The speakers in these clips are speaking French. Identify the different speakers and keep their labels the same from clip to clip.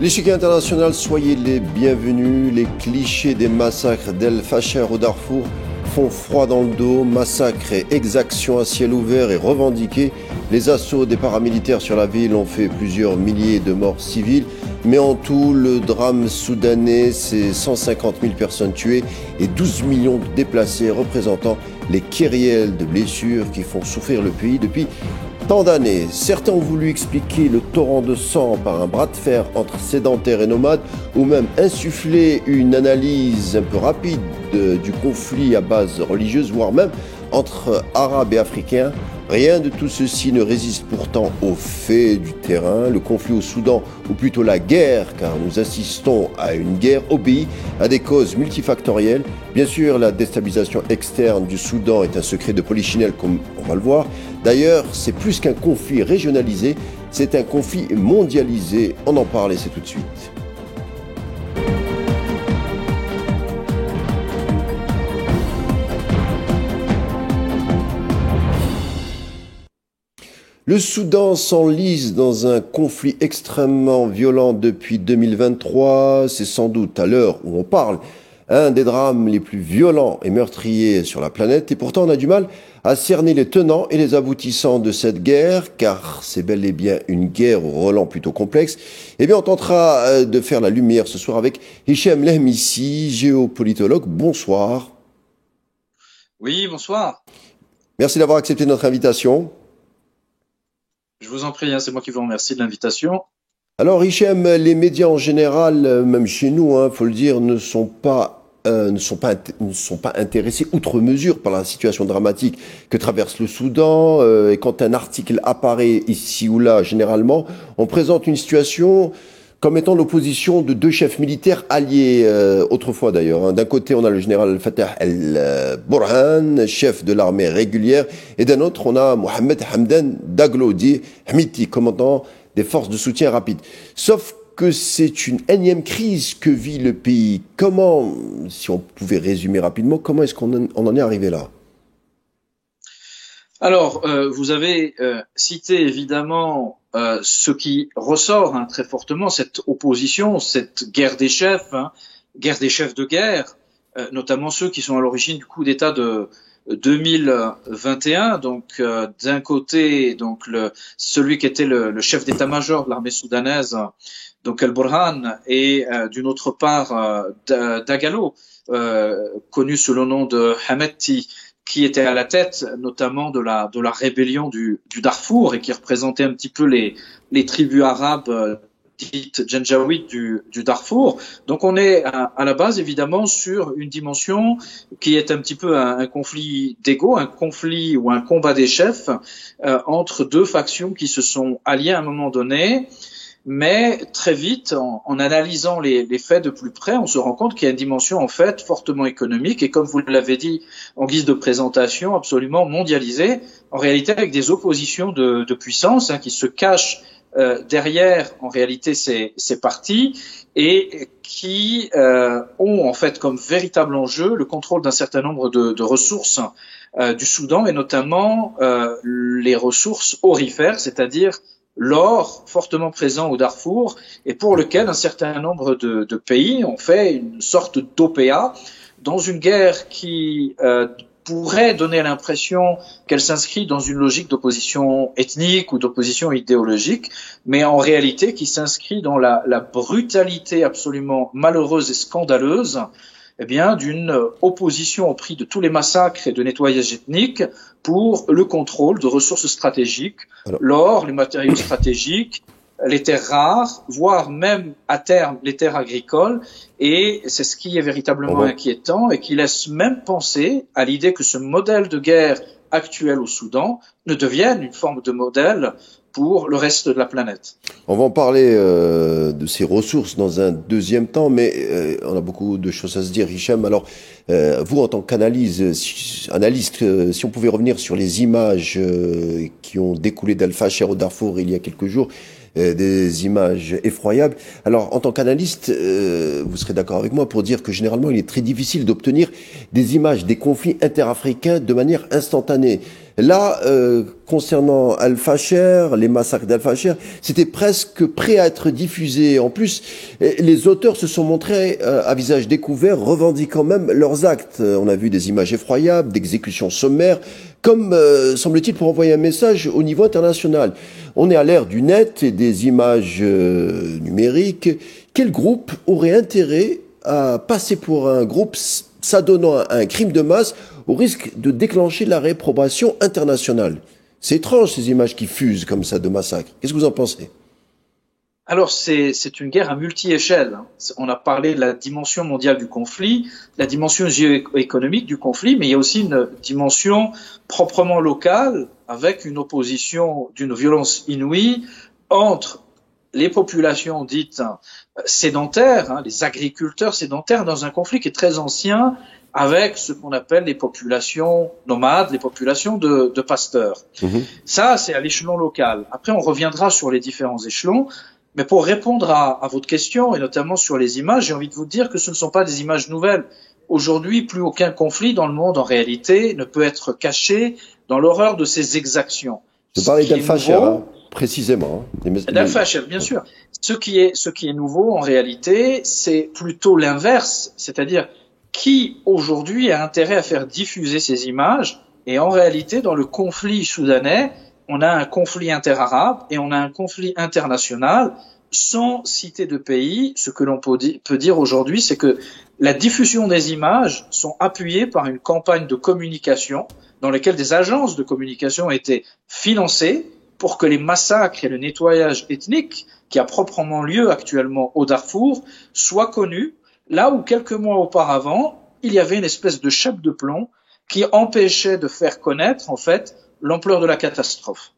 Speaker 1: L'échiquier international, soyez les bienvenus. Les clichés des massacres d'El Fasher au Darfour font froid dans le dos. Massacres et exactions à ciel ouvert et revendiqués. Les assauts des paramilitaires sur la ville ont fait plusieurs milliers de morts civiles. Mais en tout, le drame soudanais, c'est 150 000 personnes tuées et 12 millions de déplacés, représentant les kyrielles de blessures qui font souffrir le pays depuis tant d'années. Certains ont voulu expliquer le torrent de sang par un bras de fer entre sédentaires et nomades, ou même insuffler une analyse un peu rapide du conflit à base religieuse, voire même entre Arabes et Africains. Rien de tout ceci ne résiste pourtant aux faits du terrain. Le conflit au Soudan, ou plutôt la guerre, car nous assistons à une guerre, obéit à des causes multifactorielles. Bien sûr, la déstabilisation externe du Soudan est un secret de polichinelle, comme on va le voir. D'ailleurs, c'est plus qu'un conflit régionalisé, c'est un conflit mondialisé. On en parle et c'est tout de suite. Le Soudan s'enlise dans un conflit extrêmement violent depuis 2023. C'est sans doute à l'heure où on parle un des drames les plus violents et meurtriers sur la planète. Et pourtant, on a du mal à cerner les tenants et les aboutissants de cette guerre, car c'est bel et bien une guerre au relent plutôt complexe. Eh bien, on tentera de faire la lumière ce soir avec Hicham Lehmissi, géopolitologue. Bonsoir.
Speaker 2: Oui, bonsoir.
Speaker 1: Merci d'avoir accepté notre invitation.
Speaker 2: Je vous en prie, c'est moi qui vous remercie de l'invitation.
Speaker 1: Alors, Hicham, les médias en général, même chez nous, faut le dire, ne sont pas intéressés outre mesure par la situation dramatique que traverse le Soudan. Et quand un article apparaît ici ou là, généralement, on présente une situation comme étant l'opposition de deux chefs militaires alliés, autrefois d'ailleurs. D'un côté, on a le général Fatah el-Burhan, chef de l'armée régulière, et d'un autre, on a Mohamed Hamdan Daglo, dit Hamiti, commandant des forces de soutien rapide. Sauf que c'est une énième crise que vit le pays. Comment, si on pouvait résumer rapidement, comment est-ce qu'on en est arrivé là ?
Speaker 2: Alors, vous avez cité évidemment ce qui ressort très fortement, cette opposition, cette guerre des chefs, guerre des chefs de guerre, notamment ceux qui sont à l'origine du coup d'État de 2021. Donc, d'un côté, donc celui qui était le chef d'état-major de l'armée soudanaise, donc El-Burhan, et d'une autre part Dagalo, connu sous le nom de Hameti, qui était à la tête notamment de la rébellion du Darfour et qui représentait un petit peu les tribus arabes dites Janjaouites du Darfour. Donc on est à la base évidemment sur une dimension qui est un petit peu un conflit d'ego, un conflit ou un combat des chefs entre deux factions qui se sont alliées à un moment donné. Mais très vite, en analysant les faits de plus près, on se rend compte qu'il y a une dimension en fait fortement économique et, comme vous l'avez dit en guise de présentation, absolument mondialisée, en réalité avec des oppositions de puissance qui se cachent derrière en réalité ces partis et qui ont en fait comme véritable enjeu le contrôle d'un certain nombre de ressources du Soudan et notamment les ressources aurifères, c'est-à-dire l'or fortement présent au Darfour et pour lequel un certain nombre de pays ont fait une sorte d'OPA dans une guerre qui pourrait donner l'impression qu'elle s'inscrit dans une logique d'opposition ethnique ou d'opposition idéologique, mais en réalité qui s'inscrit dans la brutalité absolument malheureuse et scandaleuse d'une opposition au prix de tous les massacres et de nettoyage ethnique pour le contrôle de ressources stratégiques, l'or, les matériaux stratégiques, les terres rares, voire même à terme les terres agricoles. Et c'est ce qui est véritablement inquiétant et qui laisse même penser à l'idée que ce modèle de guerre actuel au Soudan ne devienne une forme de modèle pour le reste de la planète.
Speaker 1: On va en parler de ces ressources dans un deuxième temps, mais on a beaucoup de choses à se dire, Hicham. Alors, vous, en tant qu'analyste, si on pouvait revenir sur les images qui ont découlé d'Al Fasher au Darfour il y a quelques jours, des images effroyables. Alors, en tant qu'analyste, vous serez d'accord avec moi pour dire que généralement, il est très difficile d'obtenir des images des conflits interafricains de manière instantanée. Là, concernant Al-Fasher, les massacres d'Al-Fasher, c'était presque prêt à être diffusé. En plus, les auteurs se sont montrés à visage découvert, revendiquant même leurs actes. On a vu des images effroyables, d'exécutions sommaires, comme, semble-t-il, pour envoyer un message au niveau international. On est à l'ère du net et des images numériques. Quel groupe aurait intérêt à passer pour un groupe s'adonnant à un crime de masse au risque de déclencher la réprobation internationale? C'est étrange, ces images qui fusent comme ça de massacres. Qu'est-ce que vous en pensez?
Speaker 2: Alors, c'est une guerre à multi-échelles. On a parlé de la dimension mondiale du conflit, la dimension géoéconomique du conflit, mais il y a aussi une dimension proprement locale, avec une opposition d'une violence inouïe entre les populations dites sédentaires, les agriculteurs sédentaires, dans un conflit qui est très ancien, avec ce qu'on appelle les populations nomades, les populations de pasteurs. Ça, c'est à l'échelon local. Après, on reviendra sur les différents échelons. Mais pour répondre à votre question, et notamment sur les images, j'ai envie de vous dire que ce ne sont pas des images nouvelles. Aujourd'hui, plus aucun conflit dans le monde, en réalité, ne peut être caché dans l'horreur de ses exactions.
Speaker 1: Je parlais d'Al-Fasher, précisément.
Speaker 2: D'Al-Fasher, bien sûr. Ce qui est nouveau, en réalité, c'est plutôt l'inverse. C'est-à-dire, qui aujourd'hui a intérêt à faire diffuser ces images? Et en réalité, dans le conflit soudanais, on a un conflit interarabe et on a un conflit international. Sans citer de pays, ce que l'on peut dire aujourd'hui, c'est que la diffusion des images sont appuyées par une campagne de communication dans laquelle des agences de communication ont été financées pour que les massacres et le nettoyage ethnique qui a proprement lieu actuellement au Darfour soient connus, là où quelques mois auparavant, il y avait une espèce de chape de plomb qui empêchait de faire connaître, en fait, l'ampleur de la catastrophe.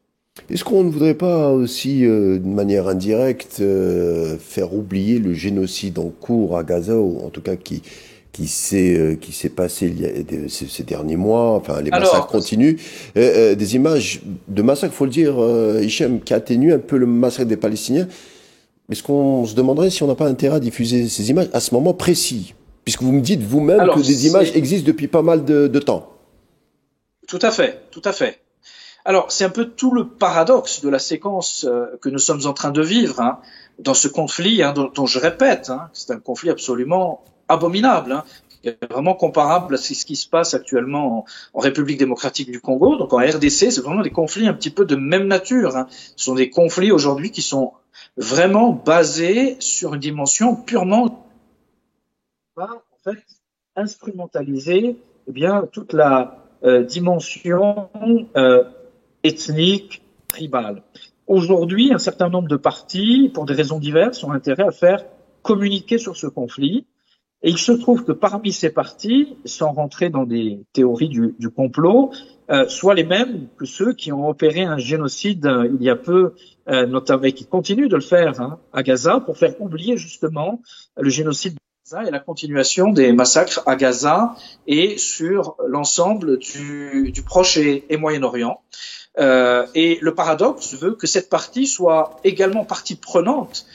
Speaker 1: Est-ce qu'on ne voudrait pas aussi, de manière indirecte, faire oublier le génocide en cours à Gaza, ou en tout cas qui s'est passé ces derniers mois, enfin les massacres continuent, des images de massacres, faut le dire, Hichem, qui atténuent un peu le massacre des Palestiniens. Est-ce qu'on se demanderait si on n'a pas intérêt à diffuser ces images à ce moment précis, puisque vous me dites vous-même que des images existent depuis pas mal de temps?
Speaker 2: Tout à fait, tout à fait. Alors, c'est un peu tout le paradoxe de la séquence que nous sommes en train de vivre dans ce conflit, dont je répète, c'est un conflit absolument abominable, qui est vraiment comparable à ce qui se passe actuellement en République démocratique du Congo. Donc en RDC, c'est vraiment des conflits un petit peu de même nature. Ce sont des conflits aujourd'hui qui sont vraiment basés sur une dimension purement, en fait, instrumentaliser toute la dimension ethnique, tribale. Aujourd'hui, un certain nombre de partis, pour des raisons diverses, ont intérêt à faire communiquer sur ce conflit. Et il se trouve que parmi ces partis, sans rentrer dans des théories du complot, soient les mêmes que ceux qui ont opéré un génocide il y a peu, notamment, et qui continuent de le faire à Gaza, pour faire oublier justement le génocide et la continuation des massacres à Gaza et sur l'ensemble du Proche et Moyen-Orient. Et le paradoxe veut que cette partie soit également partie prenante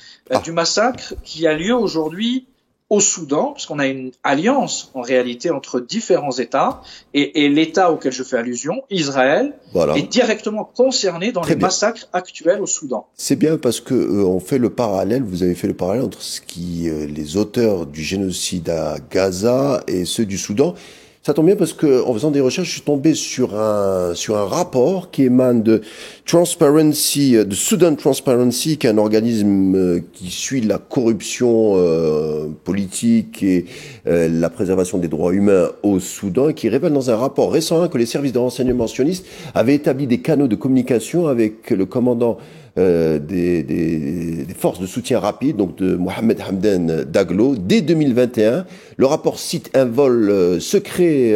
Speaker 2: du massacre qui a lieu aujourd'hui au Soudan, parce qu'on a une alliance en réalité entre différents États, et l'État auquel je fais allusion, Israël, est directement concerné dans les massacres actuels au Soudan.
Speaker 1: C'est bien parce que on fait le parallèle, vous avez fait le parallèle entre les auteurs du génocide à Gaza et ceux du Soudan. Ça tombe bien parce que en faisant des recherches, je suis tombé sur un rapport qui émane de Sudan Transparency, qui est un organisme qui suit la corruption politique et la préservation des droits humains au Soudan, et qui révèle dans un rapport récent que les services de renseignement sionistes avaient établi des canaux de communication avec le commandant des forces de soutien rapide, donc de Mohamed Hamdan Daglo, dès 2021. Le rapport cite un vol secret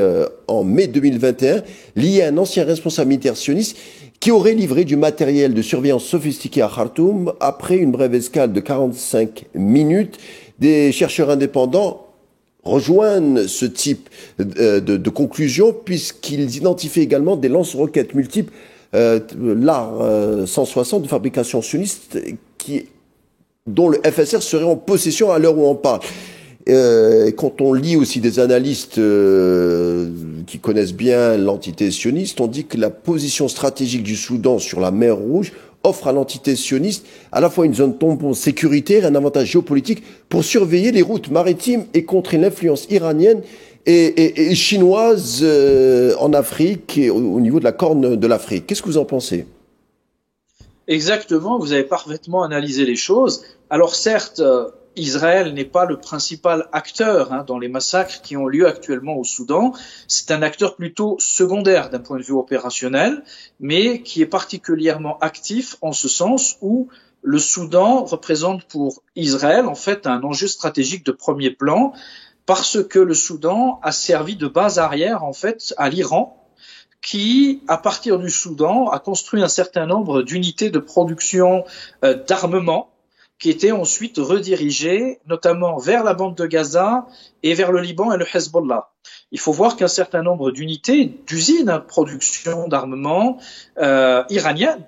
Speaker 1: en mai 2021 lié à un ancien responsable militaire sioniste qui aurait livré du matériel de surveillance sophistiqué à Khartoum. Après une brève escale de 45 minutes, des chercheurs indépendants rejoignent ce type de conclusion, puisqu'ils identifient également des lance-roquettes multiples l'AR 160 de fabrication sioniste dont le FSR serait en possession à l'heure où on parle. Quand on lit aussi des analystes qui connaissent bien l'entité sioniste, on dit que la position stratégique du Soudan sur la mer Rouge offre à l'entité sioniste à la fois une zone tampon sécuritaire et un avantage géopolitique pour surveiller les routes maritimes et contrer l'influence iranienne et chinoise en Afrique et au niveau de la Corne de l'Afrique. Qu'est-ce que vous en pensez?
Speaker 2: Exactement, vous avez parfaitement analysé les choses. Alors certes, Israël n'est pas le principal acteur dans les massacres qui ont lieu actuellement au Soudan. C'est un acteur plutôt secondaire d'un point de vue opérationnel, mais qui est particulièrement actif en ce sens où le Soudan représente pour Israël en fait un enjeu stratégique de premier plan parce que le Soudan a servi de base arrière en fait à l'Iran qui, à partir du Soudan, a construit un certain nombre d'unités de production d'armement qui étaient ensuite redirigées notamment vers la bande de Gaza et vers le Liban et le Hezbollah. Il faut voir qu'un certain nombre d'unités, d'usines de production d'armement iraniennes,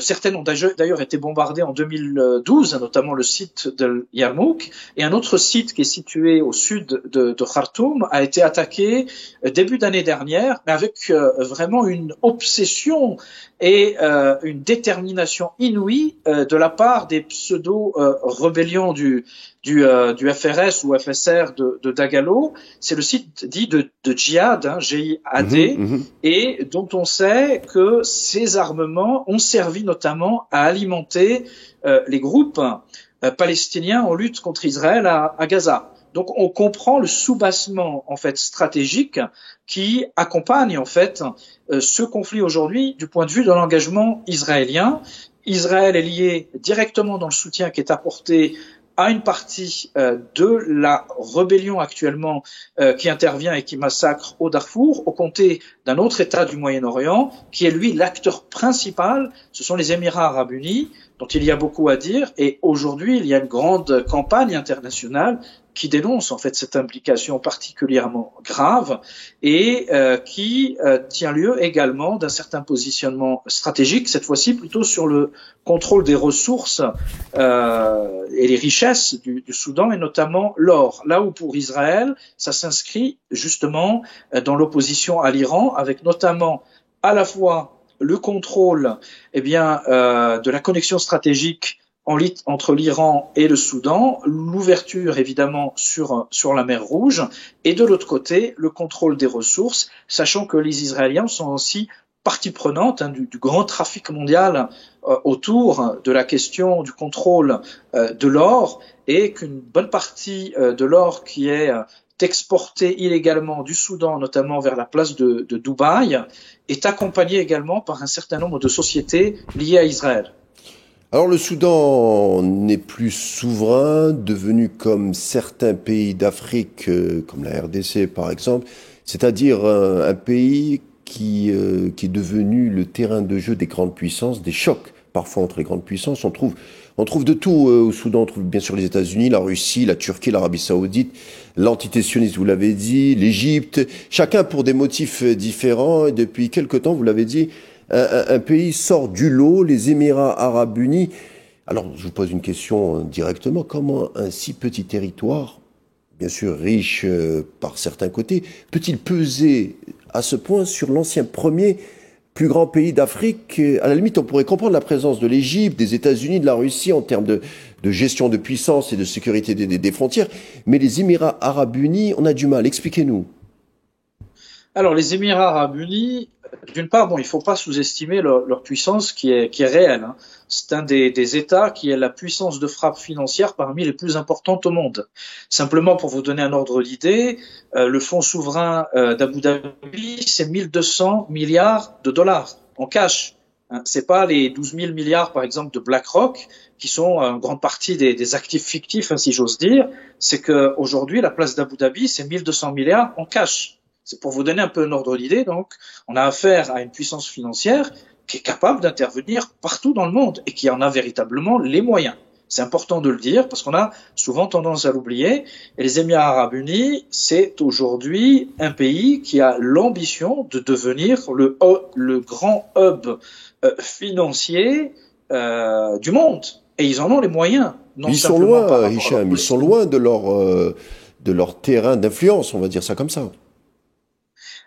Speaker 2: certaines ont d'ailleurs été bombardées en 2012, notamment le site de Yarmouk, et un autre site qui est situé au sud de Khartoum a été attaqué début d'année dernière, mais avec vraiment une obsession et une détermination inouïe de la part des pseudo-rébellions du FRS ou FSR de Dagalo. C'est le site dit de djihad, G-I-A-D, et dont on sait que ces armements ont servi notamment à alimenter les groupes palestiniens en lutte contre Israël à Gaza. Donc on comprend le soubassement en fait stratégique qui accompagne en fait ce conflit aujourd'hui du point de vue de l'engagement israélien. Israël est lié directement dans le soutien qui est apporté à une partie de la rébellion actuellement qui intervient et qui massacre au Darfour, aux côtés d'un autre État du Moyen-Orient, qui est lui l'acteur principal, ce sont les Émirats arabes unis, dont il y a beaucoup à dire, et aujourd'hui il y a une grande campagne internationale qui dénonce en fait cette implication particulièrement grave et qui tient lieu également d'un certain positionnement stratégique, cette fois-ci plutôt sur le contrôle des ressources et les richesses du Soudan et notamment l'or. Là où pour Israël, ça s'inscrit justement dans l'opposition à l'Iran, avec notamment à la fois le contrôle de la connexion stratégique entre l'Iran et le Soudan, l'ouverture évidemment sur la mer Rouge, et de l'autre côté, le contrôle des ressources, sachant que les Israéliens sont aussi partie prenante du grand trafic mondial autour de la question du contrôle de l'or, et qu'une bonne partie de l'or qui est exporté illégalement du Soudan, notamment vers la place de Dubaï, est accompagnée également par un certain nombre de sociétés liées à Israël.
Speaker 1: Alors le Soudan n'est plus souverain, devenu comme certains pays d'Afrique, comme la RDC par exemple, c'est-à-dire un pays qui est devenu le terrain de jeu des grandes puissances, des chocs parfois entre les grandes puissances. On trouve de tout au Soudan, on trouve bien sûr les États-Unis, la Russie, la Turquie, l'Arabie Saoudite, l'entité sioniste, vous l'avez dit, l'Égypte, chacun pour des motifs différents. Et depuis quelque temps, vous l'avez dit, un pays sort du lot, les Émirats arabes unis. Alors, je vous pose une question directement. Comment un si petit territoire, bien sûr riche par certains côtés, peut-il peser à ce point sur l'ancien premier plus grand pays d'Afrique? À la limite, on pourrait comprendre la présence de l'Égypte, des États-Unis, de la Russie en termes de gestion de puissance et de sécurité des frontières. Mais les Émirats arabes unis, on a du mal. Expliquez-nous.
Speaker 2: Alors, les Émirats arabes unis, d'une part, il ne faut pas sous-estimer leur puissance qui est réelle. C'est un des États qui a la puissance de frappe financière parmi les plus importantes au monde. Simplement, pour vous donner un ordre d'idée, le fonds souverain d'Abu Dhabi, c'est 1200 milliards de dollars en cash. C'est pas les 12 000 milliards, par exemple, de BlackRock, qui sont en grande partie des actifs fictifs, si j'ose dire. C'est qu'aujourd'hui, la place d'Abu Dhabi, c'est 1200 milliards en cash. C'est pour vous donner un peu un ordre d'idée. Donc, on a affaire à une puissance financière qui est capable d'intervenir partout dans le monde et qui en a véritablement les moyens. C'est important de le dire parce qu'on a souvent tendance à l'oublier. Et les Émirats arabes unis, c'est aujourd'hui un pays qui a l'ambition de devenir le grand hub financier du monde. Et ils en ont les moyens. Non
Speaker 1: Ils sont
Speaker 2: simplement par
Speaker 1: loin,
Speaker 2: rapport à leur
Speaker 1: Hicham, ils sont
Speaker 2: politique.
Speaker 1: loin de leur terrain d'influence, on va dire ça comme ça.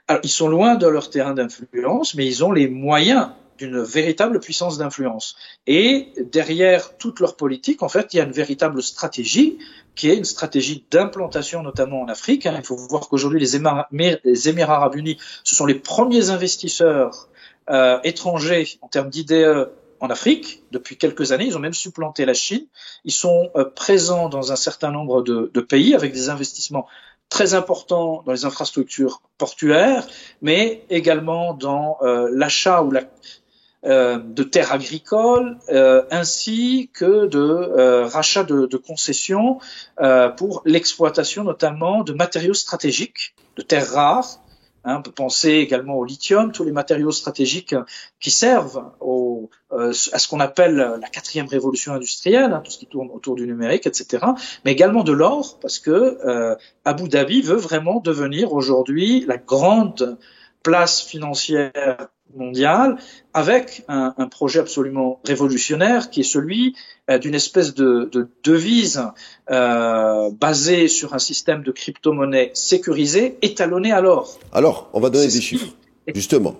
Speaker 2: Alors, ils sont loin de leur terrain d'influence, mais ils ont les moyens d'une véritable puissance d'influence. Et derrière toute leur politique, en fait, il y a une véritable stratégie qui est une stratégie d'implantation, notamment en Afrique. Il faut voir qu'aujourd'hui, les Émirats arabes unis, ce sont les premiers investisseurs étrangers en termes d'IDE en Afrique. Depuis quelques années, ils ont même supplanté la Chine. Ils sont présents dans un certain nombre de pays avec des investissements très importants dans les infrastructures portuaires, mais également dans l'achat ou de terres agricoles, ainsi que de rachat de concessions pour l'exploitation notamment de matériaux stratégiques, de terres rares. On peut penser également au lithium, tous les matériaux stratégiques qui servent à ce qu'on appelle la quatrième révolution industrielle, tout ce qui tourne autour du numérique, etc. Mais également de l'or, parce que Abu Dhabi veut vraiment devenir aujourd'hui la grande place financière mondiale, avec un projet absolument révolutionnaire qui est celui d'une espèce de devise basée sur un système de crypto-monnaie sécurisé, étalonné à l'or.
Speaker 1: Alors, on va donner des chiffres, justement.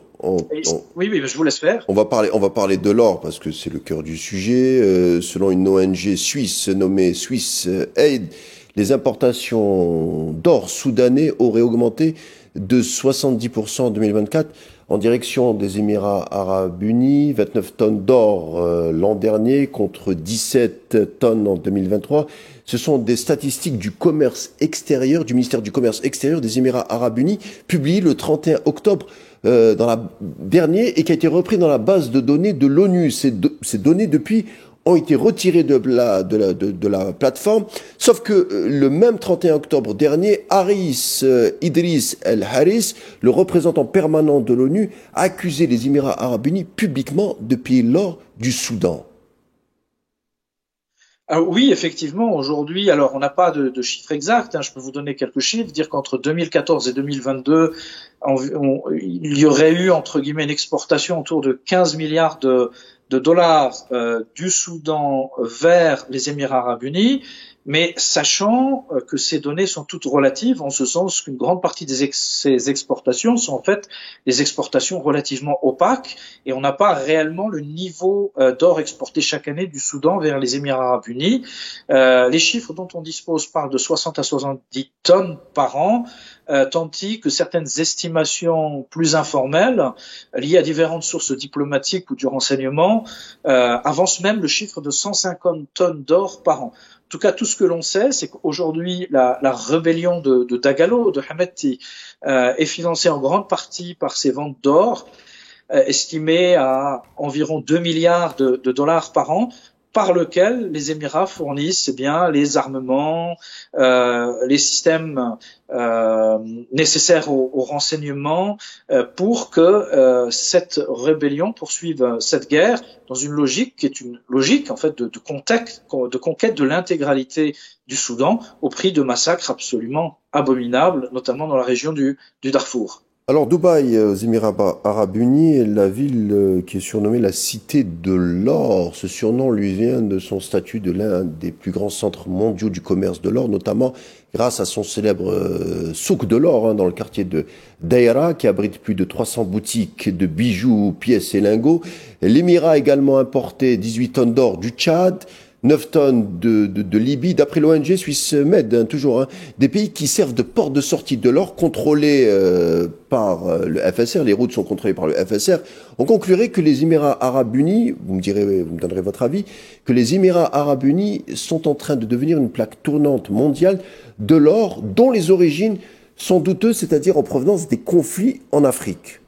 Speaker 2: Oui, je vous laisse faire.
Speaker 1: On va parler de l'or parce que c'est le cœur du sujet. Selon une ONG suisse nommée Swiss Aid, les importations d'or soudanais auraient augmenté de 70% en 2024 en direction des Émirats arabes unis, 29 tonnes d'or l'an dernier contre 17 tonnes en 2023. Ce sont des statistiques du commerce extérieur, du ministère du commerce extérieur des Émirats arabes unis, publiées le 31 octobre dernier et qui a été repris dans la base de données de l'ONU. Ces données depuis ont été retirés de la plateforme, sauf que le même 31 octobre dernier, Idriss El-Harris, le représentant permanent de l'ONU, a accusé les Émirats arabes unis publiquement de piller l'or du Soudan.
Speaker 2: Alors oui, effectivement, aujourd'hui, alors on n'a pas de chiffres exacts, je peux vous donner quelques chiffres, dire qu'entre 2014 et 2022, il y aurait eu, entre guillemets, une exportation autour de 15 milliards de dollars du Soudan vers les Émirats arabes unis, mais sachant que ces données sont toutes relatives, en ce sens qu'une grande partie de ces exportations sont en fait des exportations relativement opaques, et on n'a pas réellement le niveau d'or exporté chaque année du Soudan vers les Émirats arabes unis. Les chiffres dont on dispose parlent de 60 à 70 tonnes par an, tandis que certaines estimations plus informelles, liées à différentes sources diplomatiques ou du renseignement, avancent même le chiffre de 150 tonnes d'or par an. En tout cas, tout ce que l'on sait, c'est qu'aujourd'hui, la rébellion de Dagalo, de Hameti, est financée en grande partie par ces ventes d'or, estimées à environ 2 milliards de dollars par an, par lequel les Émirats fournissent les armements, les systèmes nécessaires au renseignement pour que cette rébellion poursuive cette guerre dans une logique qui est une logique en fait de conquête de l'intégralité du Soudan au prix de massacres absolument abominables, notamment dans la région du Darfour.
Speaker 1: Alors Dubaï, aux Émirats arabes unis, est la ville qui est surnommée la cité de l'or. Ce surnom lui vient de son statut de l'un des plus grands centres mondiaux du commerce de l'or, notamment grâce à son célèbre souk de l'or dans le quartier de Daïra, qui abrite plus de 300 boutiques de bijoux, pièces et lingots. L'Émirat a également importé 18 tonnes d'or du Tchad, 9 tonnes de Libye, d'après l'ONG Swiss Med, des pays qui servent de porte de sortie de l'or, contrôlés par le FSR, les routes sont contrôlées par le FSR. On conclurait que les Émirats arabes unis, vous me donnerez votre avis, que les Émirats arabes unis sont en train de devenir une plaque tournante mondiale de l'or, dont les origines sont douteuses, c'est-à-dire en provenance des conflits en Afrique.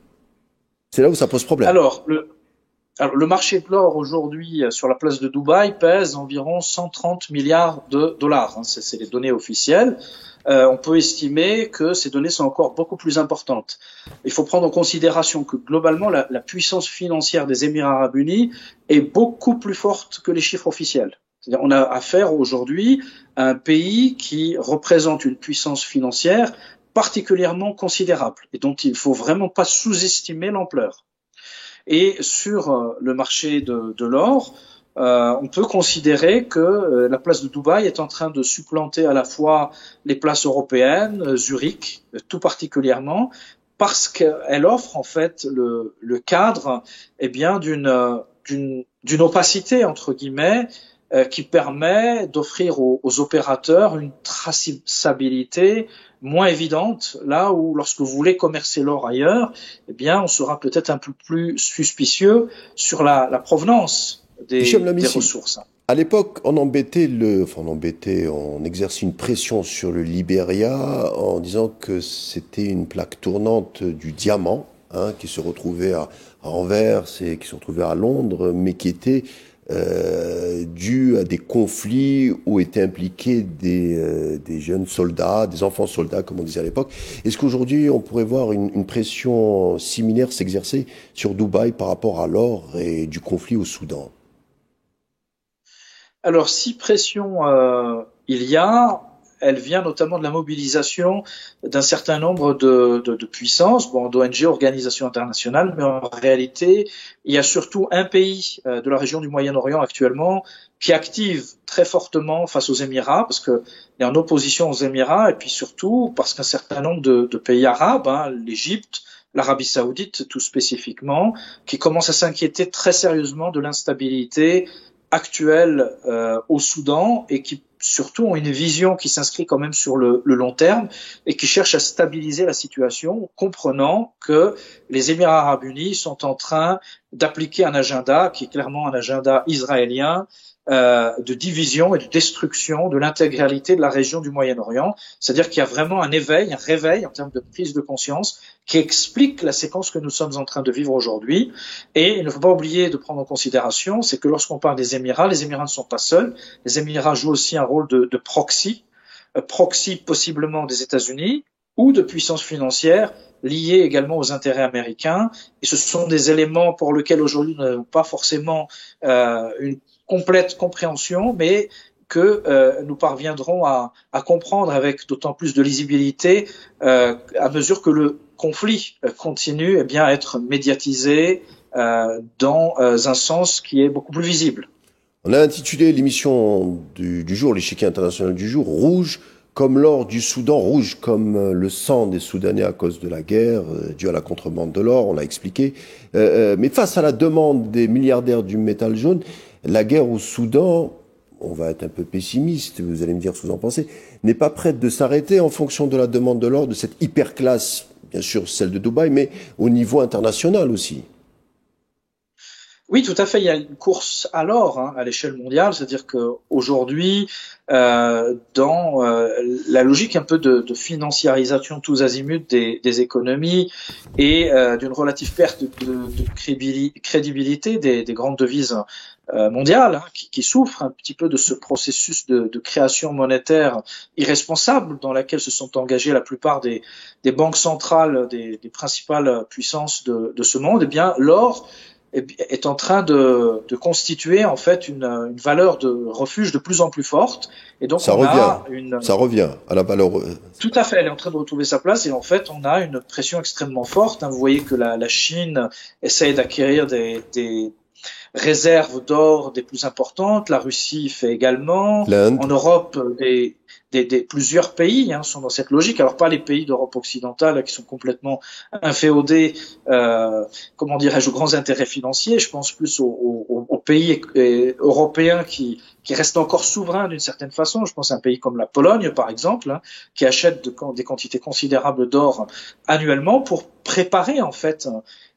Speaker 1: C'est là où ça pose problème.
Speaker 2: Alors, le marché de l'or aujourd'hui sur la place de Dubaï pèse environ 130 milliards de dollars. C'est les données officielles. On peut estimer que ces données sont encore beaucoup plus importantes. Il faut prendre en considération que globalement, la puissance financière des Émirats arabes unis est beaucoup plus forte que les chiffres officiels. C'est-à-dire, on a affaire aujourd'hui à un pays qui représente une puissance financière particulièrement considérable et dont il ne faut vraiment pas sous-estimer l'ampleur. Et sur le marché de l'or, on peut considérer que la place de Dubaï est en train de supplanter à la fois les places européennes, Zurich tout particulièrement, parce qu'elle offre en fait le cadre bien d'une opacité entre guillemets qui permet d'offrir aux opérateurs une traçabilité moins évidente, là où lorsque vous voulez commercer l'or ailleurs, on sera peut-être un peu plus suspicieux sur la provenance des ressources.
Speaker 1: À l'époque, on exerçait une pression sur le Libéria en disant que c'était une plaque tournante du diamant, qui se retrouvait à Anvers et qui se retrouvait à Londres, mais qui était dû à des conflits où étaient impliqués des jeunes soldats, des enfants soldats, comme on disait à l'époque. Est-ce qu'aujourd'hui, on pourrait voir une pression similaire s'exercer sur Dubaï par rapport à l'or et du conflit au Soudan?
Speaker 2: Alors, si pression il y a, elle vient notamment de la mobilisation d'un certain nombre de puissances, d'ONG, organisations internationales, mais en réalité, il y a surtout un pays de la région du Moyen-Orient actuellement qui active très fortement face aux Émirats, parce qu'il est en opposition aux Émirats, et puis surtout parce qu'un certain nombre de pays arabes, l'Égypte, l'Arabie Saoudite tout spécifiquement, qui commencent à s'inquiéter très sérieusement de l'instabilité actuelle au Soudan et qui surtout ont une vision qui s'inscrit quand même sur le long terme et qui cherche à stabiliser la situation, comprenant que les Émirats arabes unis sont en train d'appliquer un agenda qui est clairement un agenda israélien de division et de destruction de l'intégralité de la région du Moyen-Orient. C'est-à-dire qu'il y a vraiment un réveil en termes de prise de conscience qui explique la séquence que nous sommes en train de vivre aujourd'hui. Et il ne faut pas oublier de prendre en considération, c'est que lorsqu'on parle des Émirats, les Émirats ne sont pas seuls. Les Émirats jouent aussi un rôle de proxy possiblement des États-Unis ou de puissance financière liées également aux intérêts américains. Et ce sont des éléments pour lesquels aujourd'hui nous n'avons pas forcément une complète compréhension, mais que nous parviendrons à comprendre avec d'autant plus de lisibilité à mesure que le conflit continue à être médiatisé dans un sens qui est beaucoup plus visible.
Speaker 1: On a intitulé l'émission du jour, l'échiquier international du jour, Rouge comme l'or du Soudan, rouge comme le sang des Soudanais à cause de la guerre, due à la contrebande de l'or, on l'a expliqué. Mais face à la demande des milliardaires du métal jaune, la guerre au Soudan, on va être un peu pessimiste, vous allez me dire ce que vous en pensez, n'est pas prête de s'arrêter en fonction de la demande de l'or, de cette hyperclasse, bien sûr celle de Dubaï, mais au niveau international aussi.
Speaker 2: Oui, tout à fait. Il y a une course à l'or à l'échelle mondiale, c'est-à-dire qu'aujourd'hui, dans la logique un peu de financiarisation tous azimuts des économies et d'une relative perte de crédibilité des grandes devises mondiales, qui souffrent un petit peu de ce processus de création monétaire irresponsable dans laquelle se sont engagées la plupart des banques centrales des principales puissances de ce monde, l'or est en train de constituer en fait une valeur de refuge de plus en plus forte, et donc
Speaker 1: ça revient à la valeur.
Speaker 2: Tout à fait, elle est en train de retrouver sa place, et en fait on a une pression extrêmement forte. Vous voyez que la Chine essaye d'acquérir des réserves d'or des plus importantes, la Russie fait également, en Europe plusieurs pays sont dans cette logique. Alors pas les pays d'Europe occidentale qui sont complètement inféodés, aux grands intérêts financiers. Je pense plus aux pays européens qui restent encore souverains d'une certaine façon. Je pense à un pays comme la Pologne, par exemple, qui achète des quantités considérables d'or annuellement pour préparer en fait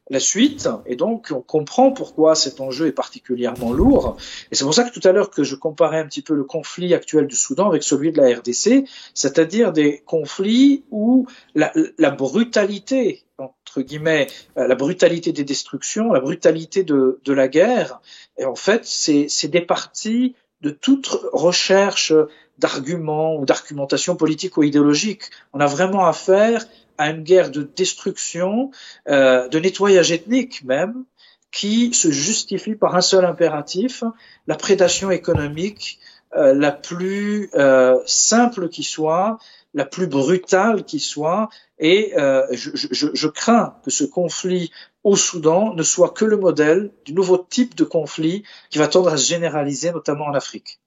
Speaker 2: la suite, et donc on comprend pourquoi cet enjeu est particulièrement lourd. Et c'est pour ça que tout à l'heure que je comparais un petit peu le conflit actuel du Soudan avec celui de la RDC, c'est-à-dire des conflits où la brutalité, entre guillemets, la brutalité des destructions, la brutalité de la guerre, et en fait c'est départi de toute recherche d'arguments ou d'argumentation politique ou idéologique. On a vraiment affaire à une guerre de destruction, de nettoyage ethnique même, qui se justifie par un seul impératif, la prédation économique la plus simple qui soit, la plus brutale qui soit, et je crains que ce conflit au Soudan ne soit que le modèle du nouveau type de conflit qui va tendre à se généraliser, notamment en Afrique.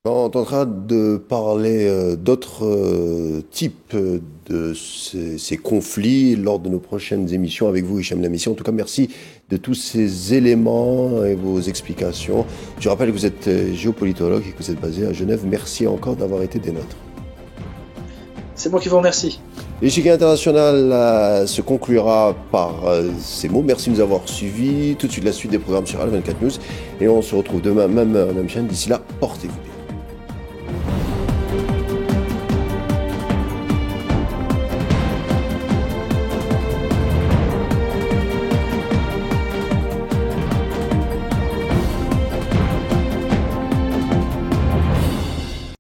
Speaker 1: On tentera de parler d'autres types de ces conflits lors de nos prochaines émissions avec vous, Hicham Lamissy. En tout cas, merci de tous ces éléments et vos explications. Je rappelle que vous êtes géopolitologue et que vous êtes basé à Genève. Merci encore d'avoir été des nôtres.
Speaker 2: C'est moi qui vous remercie.
Speaker 1: L'échiquier international se conclura par ces mots. Merci de nous avoir suivis. Tout de suite, la suite des programmes sur Al 24 News. Et on se retrouve demain, même chaîne. D'ici là, portez-vous bien.